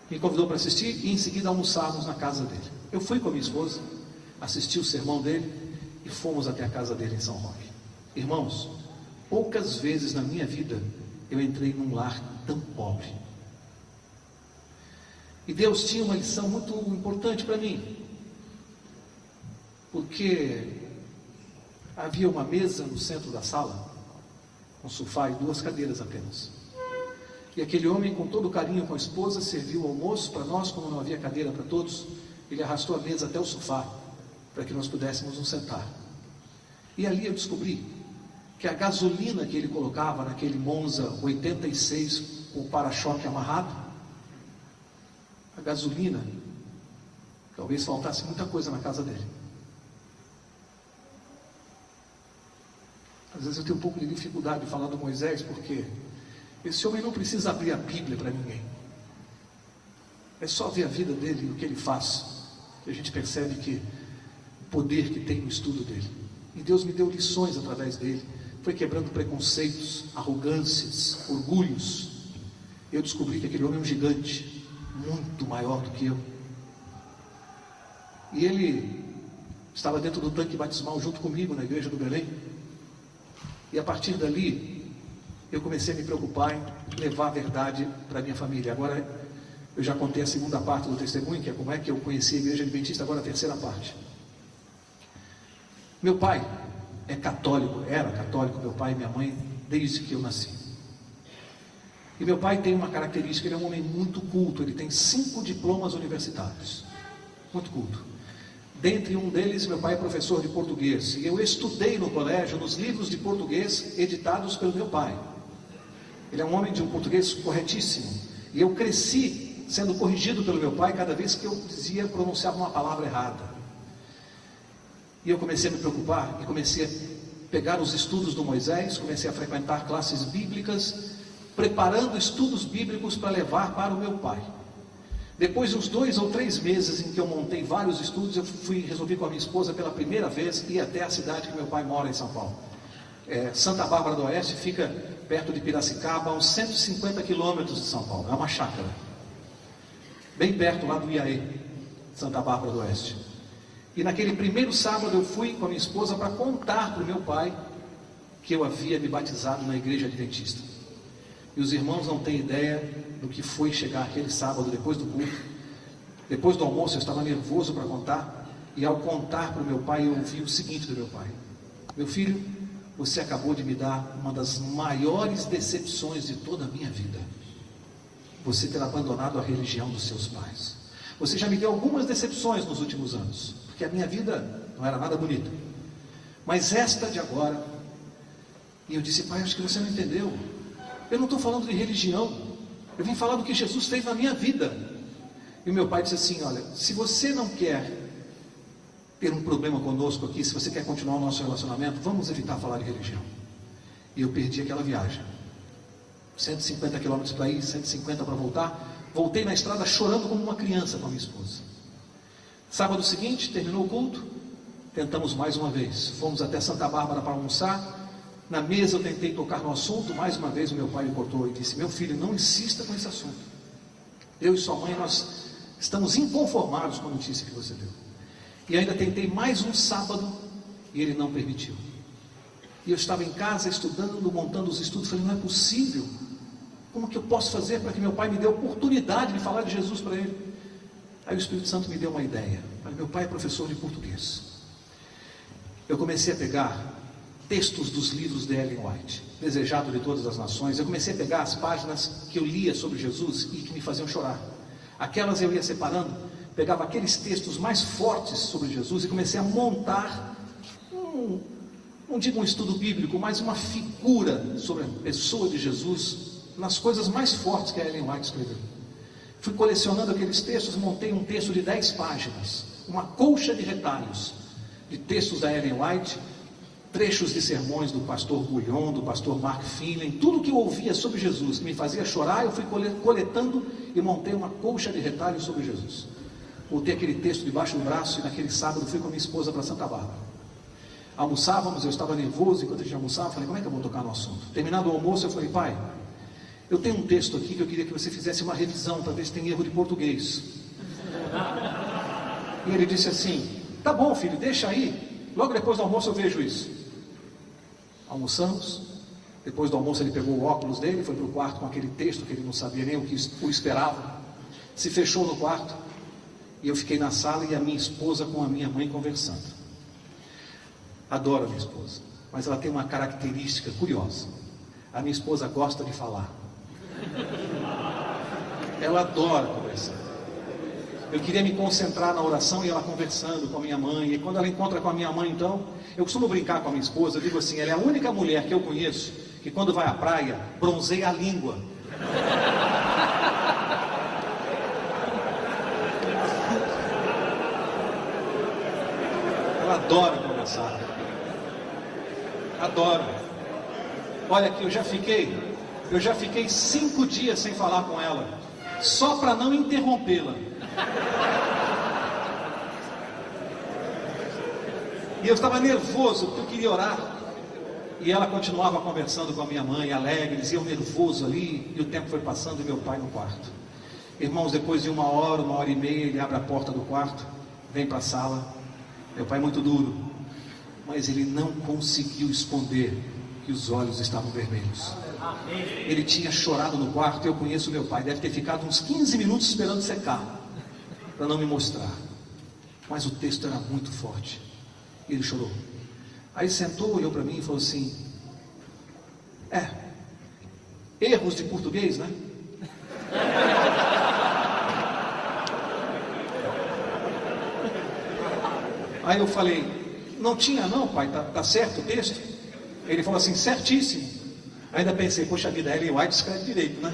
[SPEAKER 1] Me convidou para assistir e em seguida almoçarmos na casa dele. Eu fui com a minha esposa, assisti o sermão dele e fomos até a casa dele em São Roque. Irmãos, poucas vezes na minha vida eu entrei num lar tão pobre. E Deus tinha uma lição muito importante para mim, porque havia uma mesa no centro da sala, um sofá e 2 cadeiras apenas. E aquele homem, com todo carinho com a esposa, serviu o almoço para nós. Como não havia cadeira para todos, ele arrastou a mesa até o sofá, para que nós pudéssemos nos sentar. E ali eu descobri que a gasolina que ele colocava naquele Monza 86, com o para-choque amarrado, a gasolina, talvez faltasse muita coisa na casa dele. Às vezes eu tenho um pouco de dificuldade de falar do Moisés, porque esse homem não precisa abrir a Bíblia para ninguém. É só ver a vida dele e o que ele faz, que a gente percebe que o poder que tem no estudo dele. E Deus me deu lições através dele. Foi quebrando preconceitos, arrogâncias, orgulhos. Eu descobri que aquele homem é um gigante, muito maior do que eu. E ele estava dentro do tanque batismal junto comigo na igreja do Belém. E a partir dali, eu comecei a me preocupar em levar a verdade para a minha família. Agora, eu já contei a segunda parte do testemunho, que é como é que eu conheci a Igreja Adventista, agora a terceira parte. Meu pai é católico, era católico, meu pai e minha mãe, desde que eu nasci. E meu pai tem uma característica, ele é um homem muito culto, ele tem 5 diplomas universitários, muito culto. Dentre um deles, meu pai é professor de português, e eu estudei no colégio, nos livros de português editados pelo meu pai. Ele é um homem de um português corretíssimo, e eu cresci sendo corrigido pelo meu pai cada vez que eu pronunciava uma palavra errada. E eu comecei a me preocupar, e comecei a pegar os estudos do Moisés, comecei a frequentar classes bíblicas, preparando estudos bíblicos para levar para o meu pai. Depois de uns 2 ou 3 meses em que eu montei vários estudos, eu resolvi com a minha esposa pela primeira vez ir até a cidade que meu pai mora, em São Paulo. Santa Bárbara do Oeste fica perto de Piracicaba, a uns 150 quilômetros de São Paulo, é uma chácara, bem perto lá do Iaê, Santa Bárbara do Oeste. E naquele primeiro sábado eu fui com a minha esposa para contar para o meu pai que eu havia me batizado na igreja adventista. E os irmãos não têm ideia do que foi chegar aquele sábado depois do culto. Depois do almoço eu estava nervoso para contar, e ao contar para o meu pai eu ouvi o seguinte do meu pai: meu filho, você acabou de me dar uma das maiores decepções de toda a minha vida. Você ter abandonado a religião dos seus pais. Você já me deu algumas decepções nos últimos anos, porque a minha vida não era nada bonita, mas esta de agora. E eu disse: pai, acho que você não entendeu. Eu não estou falando de religião, eu vim falar do que Jesus fez na minha vida. E o meu pai disse assim: olha, se você não quer ter um problema conosco aqui, se você quer continuar o nosso relacionamento, vamos evitar falar de religião. E eu perdi aquela viagem, 150 quilômetros para ir, 150 para voltar. Voltei na estrada chorando como uma criança com a minha esposa. Sábado seguinte, terminou o culto, tentamos mais uma vez, fomos até Santa Bárbara para almoçar. Na mesa eu tentei tocar no assunto, mais uma vez o meu pai me cortou e disse: meu filho, não insista com esse assunto. Eu e sua mãe, nós estamos inconformados com a notícia que você deu. E ainda tentei mais um sábado, e ele não permitiu. E eu estava em casa estudando, montando os estudos, falei: não é possível. Como que eu posso fazer para que meu pai me dê a oportunidade de falar de Jesus para ele? Aí o Espírito Santo me deu uma ideia. Falei: meu pai é professor de português. Eu comecei a pegar textos dos livros de Ellen White, Desejado de Todas as Nações. Eu comecei a pegar as páginas que eu lia sobre Jesus e que me faziam chorar. Aquelas eu ia separando, pegava aqueles textos mais fortes sobre Jesus e comecei a montar, não digo um estudo bíblico, mas uma figura sobre a pessoa de Jesus, nas coisas mais fortes que a Ellen White escreveu. Fui colecionando aqueles textos, montei um texto de 10 páginas, uma colcha de retalhos, de textos da Ellen White, trechos de sermões do pastor Bouillon, do pastor Mark Finley, tudo que eu ouvia sobre Jesus, que me fazia chorar, eu fui coletando e montei uma colcha de retalhos sobre Jesus. Botei aquele texto debaixo do braço e naquele sábado fui com a minha esposa para Santa Bárbara. Almoçávamos, eu estava nervoso, enquanto a gente almoçava, falei, como é que eu vou tocar no assunto? Terminado o almoço, eu falei, pai, eu tenho um texto aqui que eu queria que você fizesse uma revisão, para ver se tem erro de português. E ele disse assim, tá bom filho, deixa aí, logo depois do almoço eu vejo isso. Almoçamos, depois do almoço ele pegou o óculos dele, foi para o quarto com aquele texto que ele não sabia nem o que o esperava, se fechou no quarto, e eu fiquei na sala e a minha esposa com a minha mãe conversando. Adoro a minha esposa, mas ela tem uma característica curiosa. A minha esposa gosta de falar. Ela adora conversar. Eu queria me concentrar na oração e ela conversando com a minha mãe. E quando ela encontra com a minha mãe, então, eu costumo brincar com a minha esposa. Eu digo assim, ela é a única mulher que eu conheço que quando vai à praia, bronzeia a língua. Ela adora conversar. Adoro. Olha aqui, eu já fiquei 5 dias sem falar com ela, só para não interrompê-la. E eu estava nervoso, porque eu queria orar. E ela continuava conversando com a minha mãe, alegres, e eu nervoso ali, e o tempo foi passando e meu pai no quarto. Irmãos, depois de 1 hora e meia, ele abre a porta do quarto, vem para a sala. Meu pai muito duro, mas ele não conseguiu esconder que os olhos estavam vermelhos. Ele tinha chorado no quarto, eu conheço meu pai, deve ter ficado uns 15 minutos esperando secar, para não me mostrar. Mas o texto era muito forte, e ele chorou. Aí sentou, olhou para mim e falou assim, erros de português, né? Aí eu falei, não tinha não, pai, tá certo o texto? Ele falou assim, certíssimo. Ainda pensei, poxa vida, Ellen White escreve direito, né?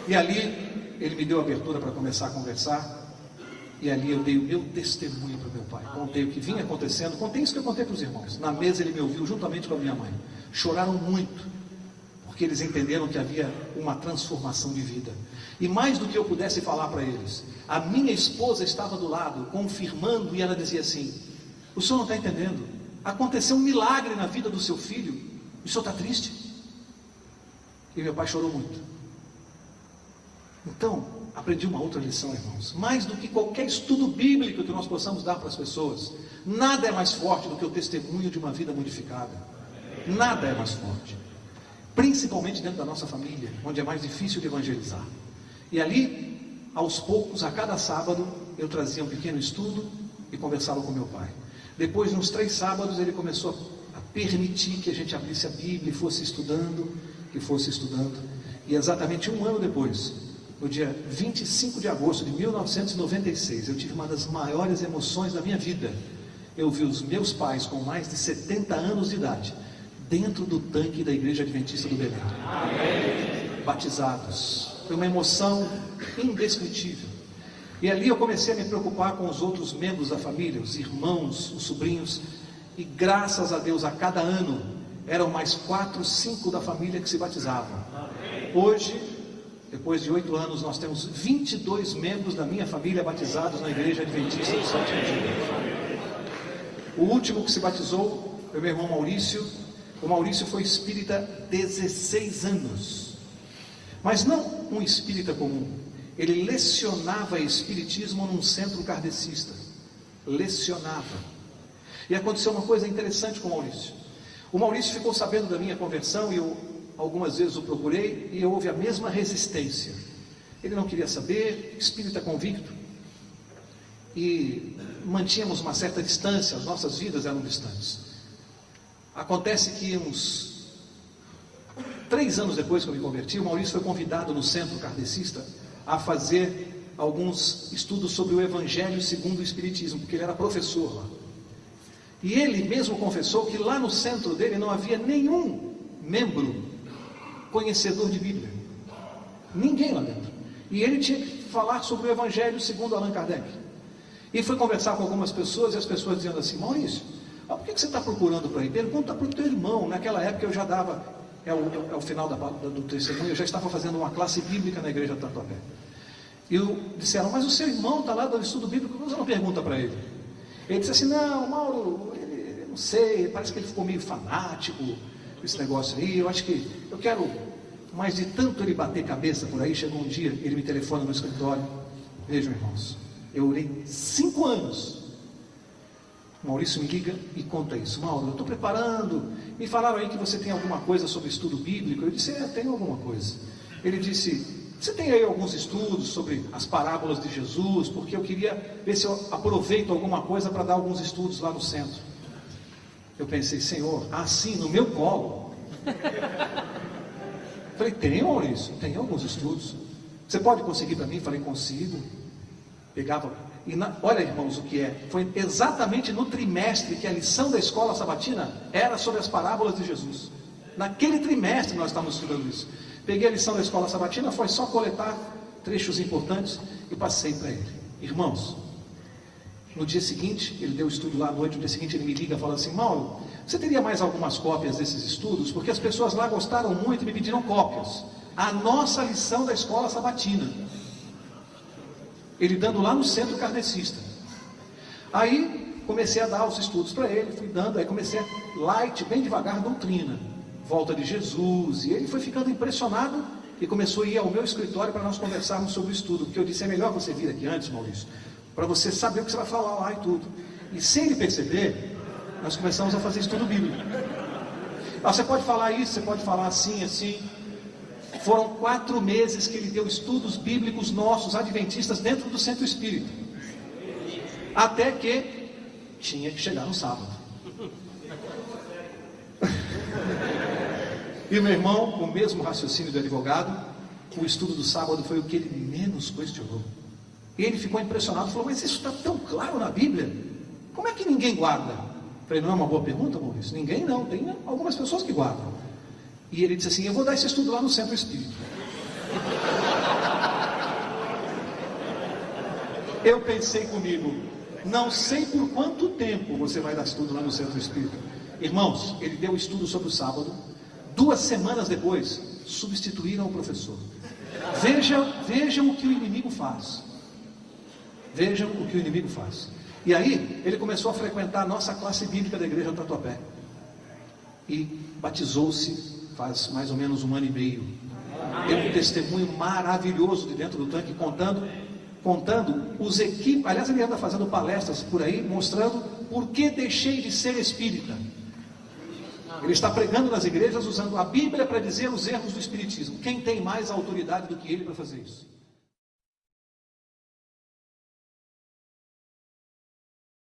[SPEAKER 1] E ali, ele me deu abertura para começar a conversar. E ali eu dei o meu testemunho para o meu pai. Contei o que vinha acontecendo, contei isso que eu contei para os irmãos. Na mesa ele me ouviu juntamente com a minha mãe. Choraram muito, porque eles entenderam que havia uma transformação de vida. E mais do que eu pudesse falar para eles, a minha esposa estava do lado, confirmando, e ela dizia assim, o senhor não está entendendo, aconteceu um milagre na vida do seu filho, e o senhor está triste? E meu pai chorou muito. Então, aprendi uma outra lição, irmãos, mais do que qualquer estudo bíblico que nós possamos dar para as pessoas, nada é mais forte do que o testemunho de uma vida modificada, nada é mais forte, principalmente dentro da nossa família, onde é mais difícil de evangelizar. E ali, aos poucos, a cada sábado, eu trazia um pequeno estudo e conversava com meu pai. Depois de uns 3 sábados, ele começou a permitir que a gente abrisse a Bíblia e fosse estudando, E exatamente 1 ano depois, no dia 25 de agosto de 1996, eu tive uma das maiores emoções da minha vida. Eu vi os meus pais com mais de 70 anos de idade, dentro do tanque da Igreja Adventista do Belém. Amém. Batizados. Foi uma emoção indescritível. E ali eu comecei a me preocupar com os outros membros da família, os irmãos, os sobrinhos, e graças a Deus, a cada ano, eram mais 4, 5 da família que se batizavam. Hoje, depois de 8 anos, nós temos 22 membros da minha família batizados na Igreja Adventista do Sétimo Dia. O último que se batizou foi meu irmão Maurício. O Maurício foi espírita 16 anos, mas não um espírita comum. Ele lecionava espiritismo num centro kardecista, lecionava. E aconteceu uma coisa interessante com o Maurício. O Maurício ficou sabendo da minha conversão e eu algumas vezes o procurei e houve a mesma resistência. Ele não queria saber, espírita convicto, e mantínhamos uma certa distância, as nossas vidas eram distantes. Acontece que uns 3 anos depois que eu me converti, o Maurício foi convidado no centro kardecista a fazer alguns estudos sobre o Evangelho segundo o Espiritismo, porque ele era professor lá. E ele mesmo confessou que lá no centro dele não havia nenhum membro conhecedor de Bíblia. Ninguém lá dentro. E ele tinha que falar sobre o Evangelho segundo Allan Kardec. E foi conversar com algumas pessoas, e as pessoas dizendo assim: Maurício, por que você está procurando para ir? Pergunta para o teu irmão. Naquela época eu já dava, é o final do testemunho, eu já estava fazendo uma classe bíblica na igreja Tatuapé. E disseram: mas o seu irmão está lá dando estudo bíblico, por que você não pergunta para ele? Ele disse assim: não, Mauro, ele, não sei, parece que ele ficou meio fanático com esse negócio aí, eu acho que eu quero, mas de tanto ele bater cabeça por aí, chegou um dia, ele me telefona no escritório: vejam, irmãos, eu orei 5 anos. Maurício me liga e conta isso: Mauro, eu estou preparando, me falaram aí que você tem alguma coisa sobre estudo bíblico. Eu disse: tenho alguma coisa. Ele disse: você tem aí alguns estudos sobre as parábolas de Jesus? Porque eu queria ver se eu aproveito alguma coisa para dar alguns estudos lá no centro. Eu pensei: Senhor, assim, no meu colo? Falei: tenho, Maurício, tenho alguns estudos. Você pode conseguir para mim? Falei: consigo. Pegava. Olha, irmãos, o que é? Foi exatamente no trimestre que a lição da escola sabatina era sobre as parábolas de Jesus. Naquele trimestre nós estávamos estudando isso. Peguei a lição da escola sabatina, foi só coletar trechos importantes e passei para ele. Irmãos, no dia seguinte, ele deu o estudo lá à noite, no dia seguinte ele me liga e fala assim: Mauro, você teria mais algumas cópias desses estudos? Porque as pessoas lá gostaram muito e me pediram cópias. A nossa lição da escola sabatina. Ele dando lá no centro kardecista. Aí comecei a dar os estudos para ele, fui dando, aí comecei light, bem devagar, doutrina, volta de Jesus, e ele foi ficando impressionado e começou a ir ao meu escritório para nós conversarmos sobre o estudo, porque eu disse: é melhor você vir aqui antes, Maurício, para você saber o que você vai falar lá e tudo. E sem ele perceber, nós começamos a fazer estudo bíblico. Você pode falar isso, você pode falar assim, assim. Foram 4 meses que ele deu estudos bíblicos nossos, adventistas, dentro do centro espírita. Até que tinha que chegar no sábado. E meu irmão, o mesmo raciocínio do advogado, o estudo do sábado foi o que ele menos questionou. Ele ficou impressionado, falou: mas isso está tão claro na Bíblia, como é que ninguém guarda? Eu falei: não é uma boa pergunta, Maurício? Ninguém não, tem algumas pessoas que guardam. E ele disse assim: eu vou dar esse estudo lá no centro espírita. Eu pensei comigo: não sei por quanto tempo você vai dar estudo lá no centro espírita. Irmãos, ele deu estudo sobre o sábado. 2 semanas depois, substituíram o professor. Vejam o que o inimigo faz. Vejam o que o inimigo faz. E aí, ele começou a frequentar a nossa classe bíblica da igreja Tatuapé. E batizou-se faz mais ou menos 1 ano e meio. Deu um testemunho maravilhoso de dentro do tanque, contando os equipes. Aliás, ele anda fazendo palestras por aí, mostrando por que deixei de ser espírita. Ele está pregando nas igrejas usando a Bíblia para dizer os erros do espiritismo. Quem tem mais autoridade do que ele para fazer isso?